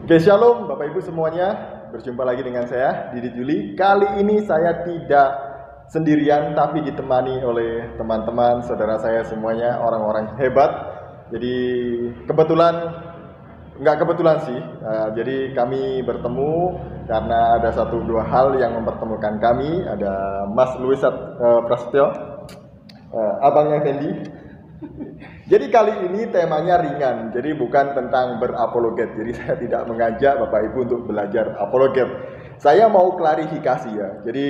Oke, shalom Bapak Ibu semuanya. Berjumpa lagi dengan saya, Didi Juli. Kali ini saya tidak sendirian, tapi ditemani oleh teman-teman, saudara saya semuanya, orang-orang hebat. Jadi nggak kebetulan sih. Jadi kami bertemu karena ada satu dua hal yang mempertemukan kami. Ada Mas Luisat Prasetyo, abangnya Fendi. Jadi kali ini temanya ringan, jadi bukan tentang berapologet. Jadi saya tidak mengajak Bapak Ibu untuk belajar apologet. Saya mau klarifikasi ya. Jadi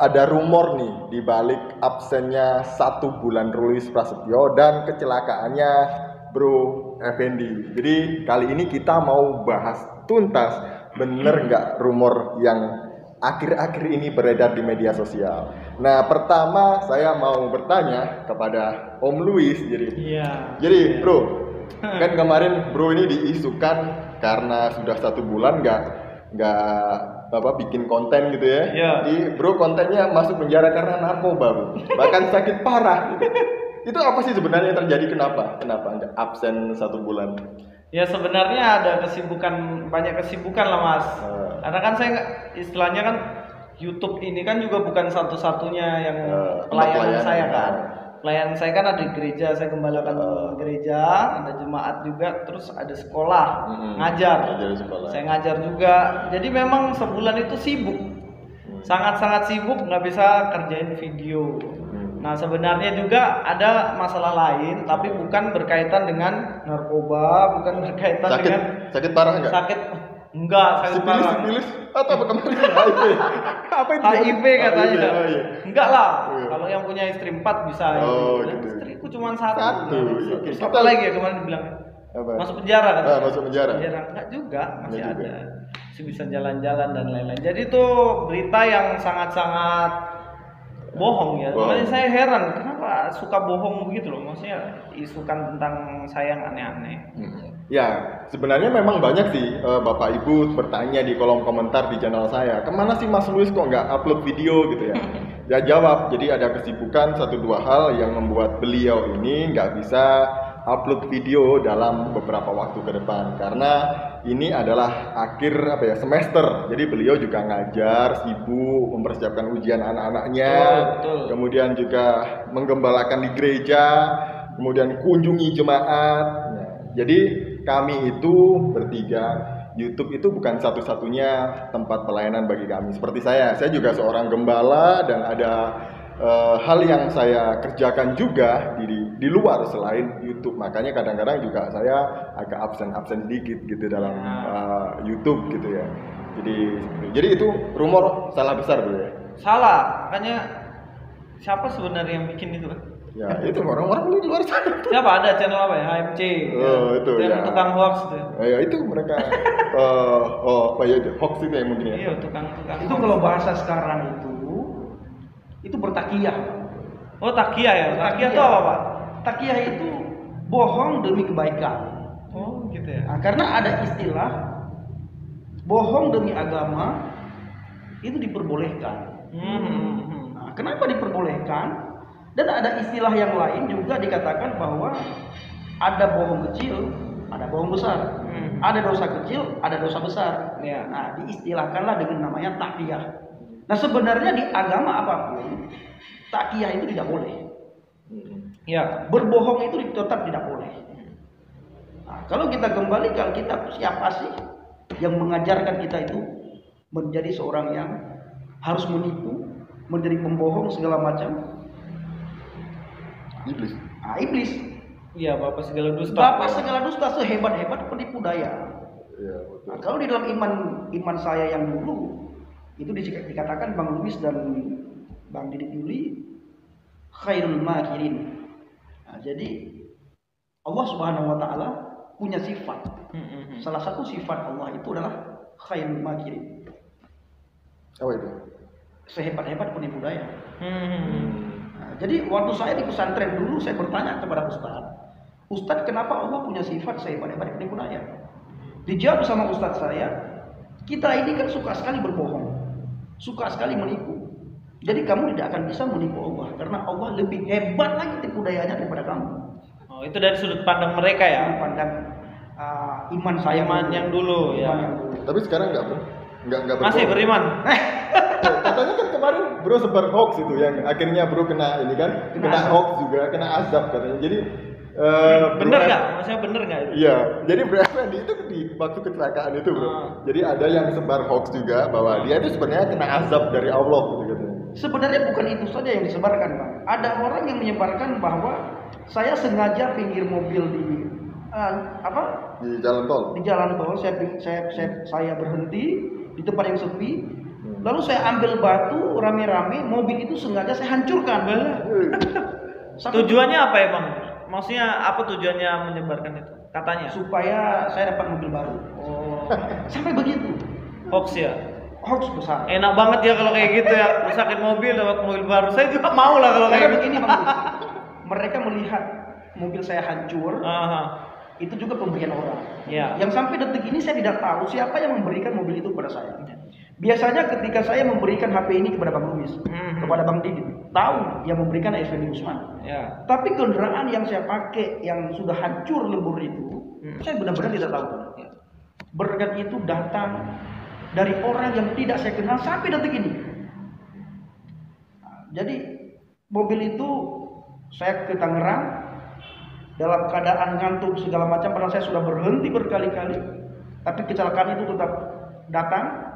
ada rumor nih di balik absennya 1 bulan Luis Prasetyo dan kecelakaannya Bro Effendi. Jadi kali ini kita mau bahas tuntas, bener nggak rumor yang akhir-akhir ini beredar di media sosial. Nah, pertama saya mau bertanya kepada Om Luis. Jadi Bro, kan kemarin Bro ini diisukan karena sudah 1 bulan nggak bikin konten gitu ya. Jadi Bro kontennya masuk penjara karena narkoba, Bro. Bahkan sakit parah. Itu apa sih sebenarnya yang terjadi? Kenapa absen 1 bulan? Ya sebenarnya ada banyak kesibukan lah Mas. Karena kan saya istilahnya kan YouTube ini kan juga bukan satu-satunya yang pelayanan saya kan. Pelayanan saya kan ada di gereja, saya gembalakan gereja, ada jemaat juga, terus ada sekolah, ngajar. Saya ngajar juga. Jadi memang sebulan itu sibuk. Sangat-sangat sibuk, nggak bisa kerjain video. Nah sebenarnya juga ada masalah lain, tapi bukan berkaitan dengan narkoba, bukan berkaitan dengan sakit parah nggak? Sakit parah. Sipilis atau apa kemarin? HIV. Apa itu? HIV katanya. Iya. Enggak lah. Kalau yang punya istri 4 bisa. Gitu. Istriku cuma 1. Oke. Apa lagi ya kemarin dibilang? Masuk penjara kan? Masuk penjara. Enggak juga, masih ada. Masih bisa jalan-jalan dan lain-lain. Jadi itu berita yang sangat-sangat bohong ya. Makanya saya heran kenapa suka bohong begitu loh. Maksudnya isukan tentang saya yang aneh-aneh. Ya, sebenarnya memang banyak sih Bapak Ibu bertanya di kolom komentar di channel saya, kemana sih Mas Luis kok nggak upload video gitu ya? Ya jawab, jadi ada kesibukan 1-2 hal yang membuat beliau ini nggak bisa upload video dalam beberapa waktu ke depan, karena ini adalah akhir semester. Jadi beliau juga ngajar, sibuk mempersiapkan ujian anak-anaknya, kemudian juga menggembalakan di gereja, kemudian kunjungi jemaat. Nah, jadi kami itu bertiga, YouTube itu bukan satu-satunya tempat pelayanan bagi kami. Seperti saya juga seorang gembala dan ada hal yang saya kerjakan juga di luar selain YouTube. Makanya kadang-kadang juga saya agak absen sedikit gitu dalam YouTube gitu ya. Jadi itu rumor salah besar Bro ya. Salah, makanya siapa sebenarnya yang bikin itu kan? Ya itu orang-orang di luar sana. Siapa ada channel apa ya? HMC. Itu yang tukang hoax itu. Ya itu mereka itu hoax itu yang mungkin ya. Iya, tukang. Itu kalau bahasa sekarang itu bertakiyah. Oh, takiyah ya. Takiyah itu apa, Pak? Takiyah itu bohong demi kebaikan. Oh, gitu ya. Nah, karena ada istilah bohong demi agama itu diperbolehkan. Nah, kenapa diperbolehkan? Dan ada istilah yang lain juga dikatakan bahwa ada bohong kecil, ada bohong besar. Ada dosa kecil, ada dosa besar. Ya. Nah, diistilahkanlah dengan namanya takiyah. Nah, sebenarnya di agama apapun, takiyah itu tidak boleh. Ya, berbohong itu tetap tidak boleh. Nah, kalau kita kembali ke Alkitab, siapa sih yang mengajarkan kita itu menjadi seorang yang harus menipu, menjadi pembohong segala macam? Iblis. Iblis. Iya, bapak segala dusta. Bapak segala dusta, sehebat-hebat penipu daya. Ya, nah, kalau di dalam iman saya yang dulu itu dikatakan Bang Luis dan Bang Didi Juli khairul makirin. Nah, jadi Allah Subhanahu wa taala punya sifat. Salah satu sifat Allah itu adalah khairul makirin. Apa itu? Sehebat-hebat penipu daya. Nah, jadi waktu saya di pesantren dulu saya bertanya kepada Ustadz kenapa Allah punya sifat sehebat-hebat penipu daya? Dijawab sama Ustadz saya, kita ini kan suka sekali berbohong, suka sekali menipu. Jadi kamu tidak akan bisa menipu Allah karena Allah lebih hebat lagi tipu dayanya daripada kamu. Oh, itu dari sudut pandang mereka ya? Sudut pandang. iman saya. Iman yang dulu ya. Iman yang dulu. Tapi sekarang enggak, Bro. Enggak Masih beriman. Katanya kan kemarin Bro sebar hoax itu yang akhirnya Bro kena ini kan, kena hoax juga, kena azab katanya. Jadi bener nggak? Maksudnya bener nggak itu? Iya, jadi Bro Effendi itu di waktu kecelakaan itu Bro. Jadi ada yang sebar hoax juga bahwa dia itu sebenarnya kena azab dari Allah gitu katanya. Sebenarnya bukan itu saja yang disebarkan, Bang. Ada orang yang menyebarkan bahwa saya sengaja pinggir mobil di di jalan tol. Di jalan tol saya berhenti di tempat yang sepi. Lalu saya ambil batu rame-rame, mobil itu sengaja saya hancurkan. Tujuannya apa ya, Bang? Maksudnya apa tujuannya menyebarkan itu? Katanya supaya saya dapat mobil baru. Sampai begitu. Hoax ya. Hoax besar. Enak banget ya kalau kayak gitu ya. Rusakin mobil dapat mobil baru. Saya juga mau lah kalau kayak begini, Bang. Mereka melihat mobil saya hancur. Itu juga pemberian orang. Ya. Yang sampai detik ini saya tidak tahu siapa yang memberikan mobil itu kepada saya. Biasanya ketika saya memberikan HP ini kepada Bang Luis, kepada Bang Didi, tahu yang memberikan Effendi Usman. Ya. Tapi kendaraan yang saya pakai yang sudah hancur lebur itu, saya benar-benar tidak tahu. Ya. Berkat itu datang dari orang yang tidak saya kenal sampai detik ini. Jadi mobil itu saya ke Tangerang dalam keadaan ngantuk segala macam, padahal saya sudah berhenti berkali-kali, tapi kecelakaan itu tetap datang.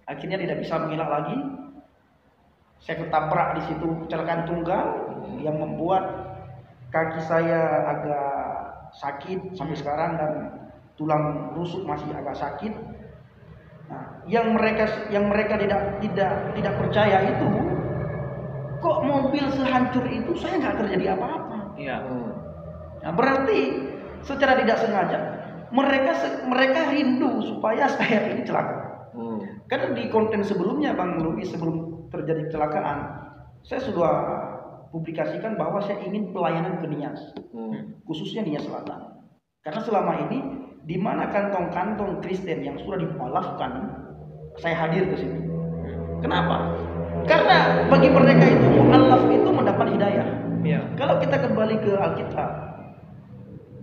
Akhirnya tidak bisa mengelak lagi. Saya ketabrak di situ, kecelakaan tunggal yang membuat kaki saya agak sakit sampai sekarang dan tulang rusuk masih agak sakit. Nah, yang mereka tidak percaya itu, kok mobil sehancur itu saya nggak terjadi apa-apa. Iya. Nah, berarti secara tidak sengaja mereka rindu supaya saya ini celaka. Karena di konten sebelumnya Bang Luis, sebelum terjadi kecelakaan, saya sudah publikasikan bahwa saya ingin pelayanan ke Nias, khususnya Nias Selatan. Karena selama ini di mana kantong-kantong Kristen yang sudah dipalafkan, saya hadir ke sini. Kenapa? Karena bagi mereka itu mu'allaf itu mendapat hidayah. Ya. Kalau kita kembali ke Alkitab,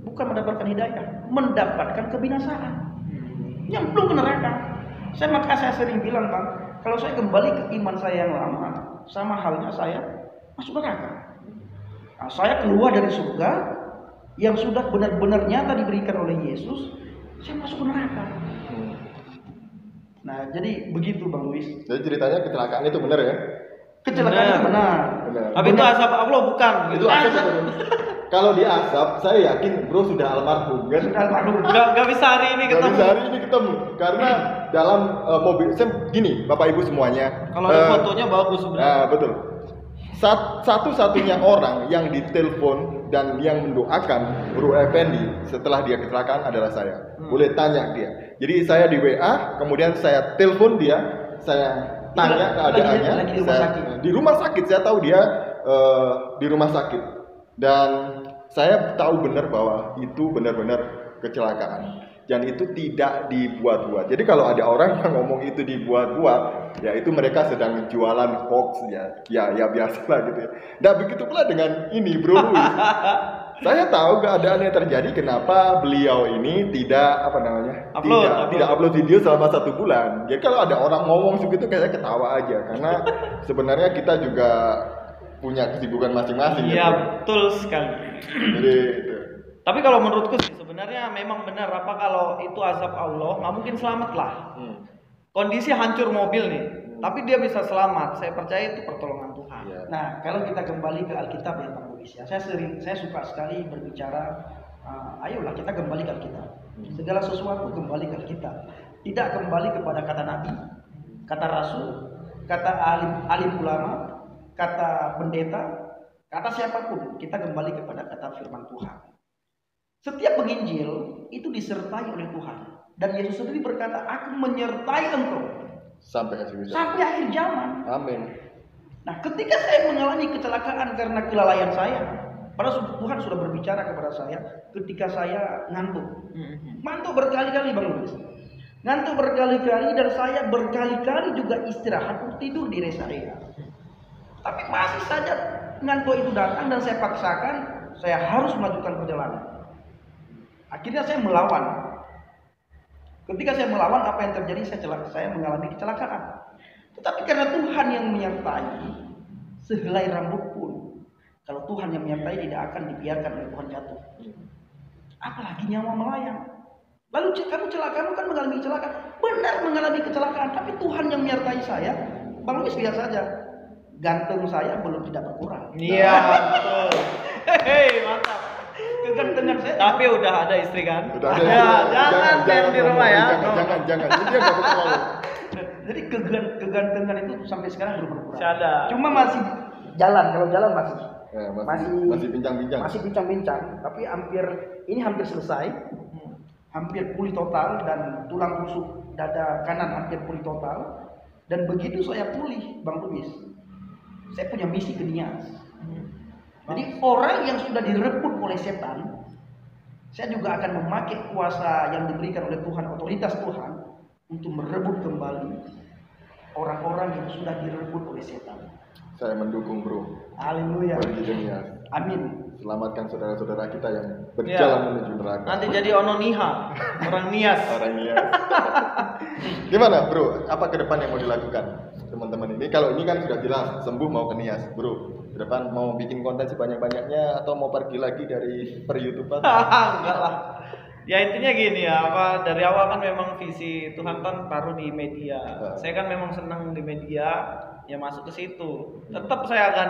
bukan mendapatkan hidayah, mendapatkan kebinasaan. Yang belum ke neraka. Maka saya sering bilang, Bang, kalau saya kembali ke iman saya yang lama, sama halnya saya masuk neraka. Nah, saya keluar dari surga yang sudah benar-benar nyata diberikan oleh Yesus, saya masuk neraka. Nah, jadi begitu Bang Luis. Jadi ceritanya kecelakaan itu benar ya? Kecelakaan itu benar. Tapi itu azab Allah bukan? Itu azab. Kalau di asap, saya yakin Bro sudah almarhum kan? Sudah almarhum. Gak bisa hari ini ketemu. Gak bisa hari ini ketemu. Karena dalam mobil, gini Bapak Ibu semuanya. Kalau ada fotonya bagus sebenarnya. Nah, betul. Satu-satunya orang yang ditelepon dan yang mendoakan Bro Effendi setelah dia kecelakaan adalah saya. Boleh tanya dia. Jadi saya di WA, kemudian saya telepon dia, saya tanya keadaannya. Di rumah sakit, saya tahu dia di rumah sakit. Dan saya tahu benar bahwa itu benar-benar kecelakaan. Dan itu tidak dibuat-buat. Jadi kalau ada orang yang ngomong itu dibuat-buat, ya itu mereka sedang jualan hoax ya biasalah gitu ya. Nah begitu pula dengan ini Bro Luis. Saya tahu keadaan yang terjadi kenapa beliau ini tidak tidak upload video selama 1 bulan. Jadi kalau ada orang ngomong segitu kayak saya ketawa aja karena sebenarnya kita juga punya kesibukan masing-masing. Iya, betul sekali. Jadi tapi kalau menurutku sih sebenarnya memang benar, apa kalau itu azab Allah, nggak mungkin selamat lah. Kondisi hancur mobil nih, tapi dia bisa selamat. Saya percaya itu pertolongan Tuhan. ya. Nah, kalau kita kembali ke Alkitab ya Bang Luis ya. Saya suka sekali berbicara, ayolah kita kembali ke Alkitab. Segala sesuatu kembali ke Alkitab. Tidak kembali kepada kata nabi, kata rasul, kata alim ulama, kata pendeta, kata siapapun, kita kembali kepada kata firman Tuhan. Setiap penginjil itu disertai oleh Tuhan. Dan Yesus sendiri berkata, aku menyertai engkau sampai akhir zaman. Amin. Nah, ketika saya mengalami kecelakaan karena kelalaian saya, padahal Tuhan sudah berbicara kepada saya ketika saya ngantuk. Ngantuk berkali-kali Bang Luis. Ngantuk berkali-kali dan saya berkali-kali juga istirahat untuk tidur di rest area. Tapi masih saja ngantuk itu datang dan saya paksakan, saya harus melakukan perjalanan. Akhirnya saya melawan. Ketika saya melawan, apa yang terjadi? Saya mengalami kecelakaan. Tetapi karena Tuhan yang menyertai, sehelai rambut pun, kalau Tuhan yang menyertai tidak akan dibiarkan oleh Tuhan jatuh. Apalagi nyawa melayang. Lalu kamu celaka, kamu kan mengalami kecelakaan. Benar mengalami kecelakaan, tapi Tuhan yang menyertai saya. Bang Luis lihat saja, ganteng saya belum tidak berkurang. Iya, betul. Hei, mantap. Kegantengan saya. Tapi udah ada istri kan? Udah ada. Ya, jangan di rumah ya. Jangan. Ini dia nggak betul. Jadi kegantengan itu sampai sekarang belum berkurang. Ada. Cuma masih jalan, kalau jalan masih masih bincang-bincang. Masih bincang-bincang, tapi hampir selesai. Hampir pulih total dan tulang rusuk dada kanan hampir pulih total. Dan begitu saya pulih, Bang Luis, saya punya misi ke Nias. Jadi orang yang sudah direbut oleh setan, saya juga akan memakai kuasa yang diberikan oleh Tuhan, otoritas Tuhan, untuk merebut kembali orang-orang yang sudah direbut oleh setan. Saya mendukung, bro. Haleluya. Pergi ke Nias. Amin. Selamatkan saudara-saudara kita yang berjalan menuju neraka. Nanti jadi Ononiha, orang Nias. Orang Nias. Gimana, bro? Apa ke depan yang mau dilakukan teman-teman ini? Kalau ini kan sudah jelas sembuh mau ke Nias, bro. Ke depan mau bikin konten sebanyak-banyaknya atau mau pergi lagi dari per-YouTuber? Enggak lah. Ya intinya gini ya, dari awal kan memang visi Tuhan kan taruh di media. Saya kan memang senang di media, ya masuk ke situ. Tetap saya akan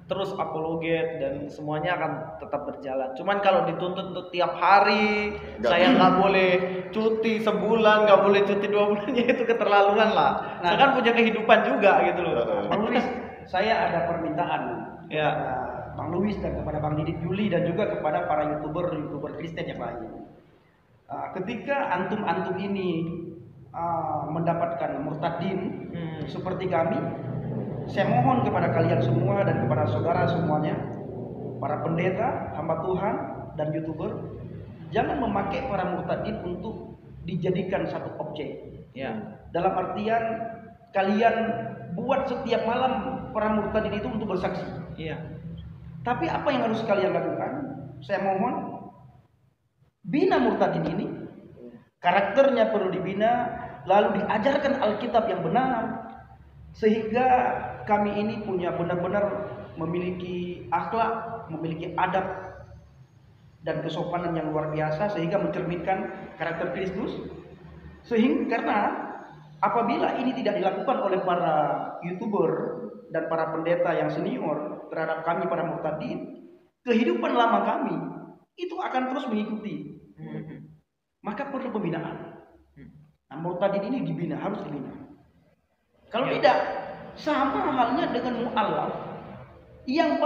terus apologet dan semuanya akan tetap berjalan. Cuman kalau dituntut untuk tiap hari, saya nggak boleh cuti sebulan, nggak boleh cuti 2 bulan, ya itu keterlaluan lah. Saya kan punya kehidupan juga gitu loh. Bang Luis, saya ada permintaan Ya. kepada Bang Luis dan kepada Bang Didit Juli dan juga kepada para youtuber Kristen yang lain. Ketika antum-antum ini mendapatkan murtadin seperti kami, saya mohon kepada kalian semua dan kepada saudara semuanya, para pendeta, hamba Tuhan dan youtuber, jangan memakai para murtadin untuk dijadikan satu objek. Ya. Dalam artian kalian buat setiap malam para murtadin itu untuk bersaksi. Iya. Tapi apa yang harus kalian lakukan? Saya mohon, bina murtadin ini, karakternya perlu dibina, lalu diajarkan Alkitab yang benar, sehingga kami ini punya benar-benar memiliki akhlak, memiliki adab dan kesopanan yang luar biasa, sehingga mencerminkan karakter Kristus. Sehingga karena apabila ini tidak dilakukan oleh para youtuber dan para pendeta yang senior terhadap kami para murtadin, kehidupan lama kami itu akan terus mengikuti. Maka perlu pembinaan. Nah, murtadin ini dibina, harus dibina. Kalau tidak, sama halnya dengan mu'alaf yang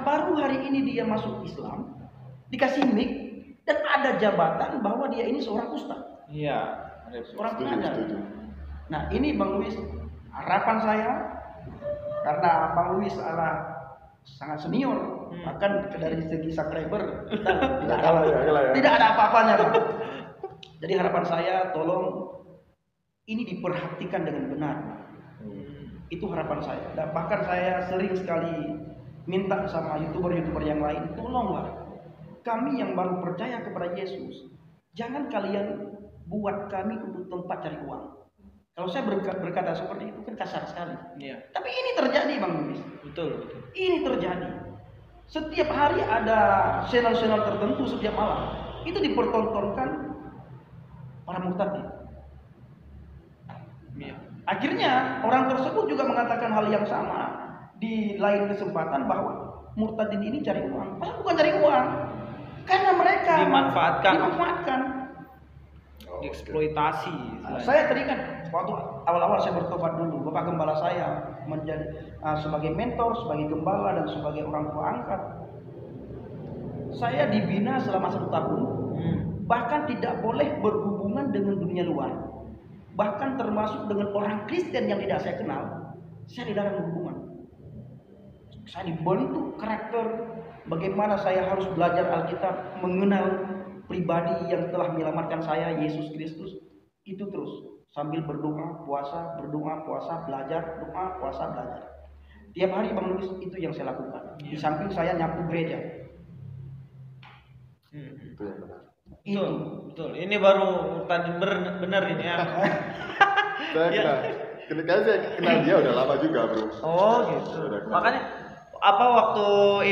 baru hari ini dia masuk Islam, dikasih mic dan ada jabatan bahwa dia ini seorang ustaz. Iya. Seorang pengajar. Nah, ini Bang Luis, harapan saya, karena Bang Luis adalah sangat senior, bahkan dari segi subscriber tidak ada apa-apanya, Bang. Jadi harapan saya, tolong ini diperhatikan dengan benar. Itu harapan saya. Dan bahkan saya sering sekali minta sama youtuber yang lain, tolonglah kami yang baru percaya kepada Yesus, jangan kalian buat kami untuk tempat cari uang. Kalau saya berkata seperti itu kan kasar sekali. Iya. Tapi ini terjadi, Bang Luis. Betul. Ini terjadi. Setiap hari ada channel-channel tertentu setiap malam itu dipertontonkan para murtadin. Iya. Akhirnya orang tersebut juga mengatakan hal yang sama di lain kesempatan, bahwa murtadin ini cari uang. Padahal bukan cari uang, karena mereka dimanfaatkan. Eksploitasi. Saya teringat waktu awal-awal saya bertobat dulu, Bapak Gembala saya menjadi sebagai mentor, sebagai gembala dan sebagai orang tua angkat. Saya dibina selama 1 tahun, bahkan tidak boleh berhubungan dengan dunia luar. Bahkan termasuk dengan orang Kristen yang tidak saya kenal, saya dilarang berhubungan. Saya dibentuk karakter, bagaimana saya harus belajar Alkitab, mengenal pribadi yang telah menyelamatkan saya, Yesus Kristus. Itu terus sambil berdoa, puasa, belajar, doa, puasa, belajar. Tiap hari Bang Luis, itu yang saya lakukan. Di samping saya nyapu gereja. Itu yang benar. Betul, betul. Ini baru tadi benar ini ya. Saya kenal dia udah lama juga, bro. Oh gitu. Makanya apa waktu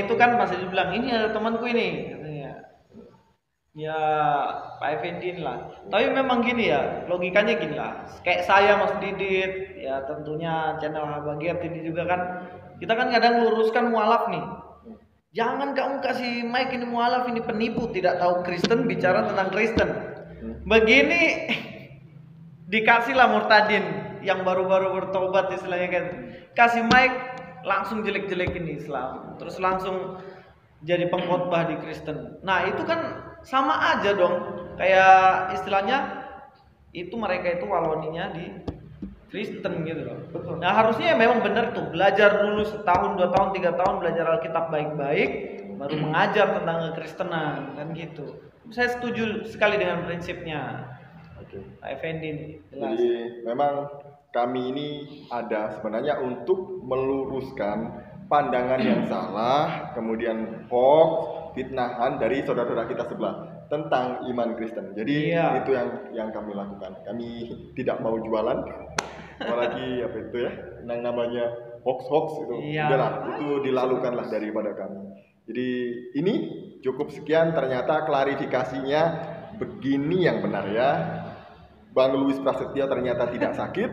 itu kan masih dibilang ini ada temanku ini katanya. Ya Pak Effendi lah. Tapi memang gini ya, logikanya gini lah. Kayak saya Mas Didit, ya tentunya channel Habagiat ini juga kan kita kan kadang luruskan mualaf nih. Jangan kamu kasih mic ini mualaf, ini penipu, tidak tahu Kristen bicara tentang Kristen. Begini dikasihlah murtadin yang baru-baru bertobat istilahnya kan. Kasih mic langsung jelek-jelekin Islam. Terus langsung jadi pengkhotbah di Kristen. Nah, itu kan sama aja dong. Kayak istilahnya itu mereka itu waloninya di Kristen gitu loh. Betul. Nah harusnya memang benar tuh belajar dulu setahun, 2 tahun, 3 tahun belajar Alkitab baik-baik, baru mengajar tentang kekristenan kan gitu. Saya setuju sekali dengan prinsipnya. Oke. Pak Effendi ini jelas. Jadi memang kami ini ada sebenarnya untuk meluruskan pandangan yang salah, kemudian hoax, fitnahan dari saudara-saudara kita sebelah tentang iman Kristen. Jadi itu yang kami lakukan. Kami tidak mau jualan. Apalagi apa itu ya, yang namanya hoax itu, udahlah itu dilalukanlah daripada kami. Jadi ini cukup sekian, ternyata klarifikasinya begini yang benar ya. Bang Louis Prasetyo ternyata tidak sakit,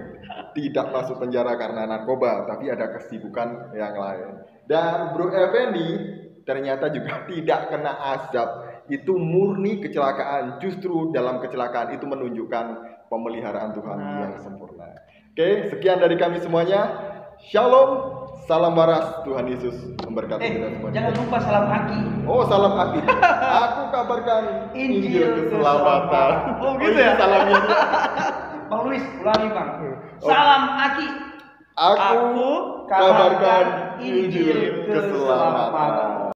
tidak masuk penjara karena narkoba, tapi ada kesibukan yang lain. Dan Bro Effendi ternyata juga tidak kena azab. Itu murni kecelakaan. Justru dalam kecelakaan itu menunjukkan pemeliharaan Tuhan yang sempurna. Oke, sekian dari kami semuanya. Shalom, salam waras, Tuhan Yesus memberkati kita semuanya. Jangan lupa salam aki. Oh, salam aki. Aku kabarkan Injil keselamatan. Oh, gitu ya salamnya. Bang Luis, ulangi Bang. Salam aki. Aku kabarkan Injil keselamatan.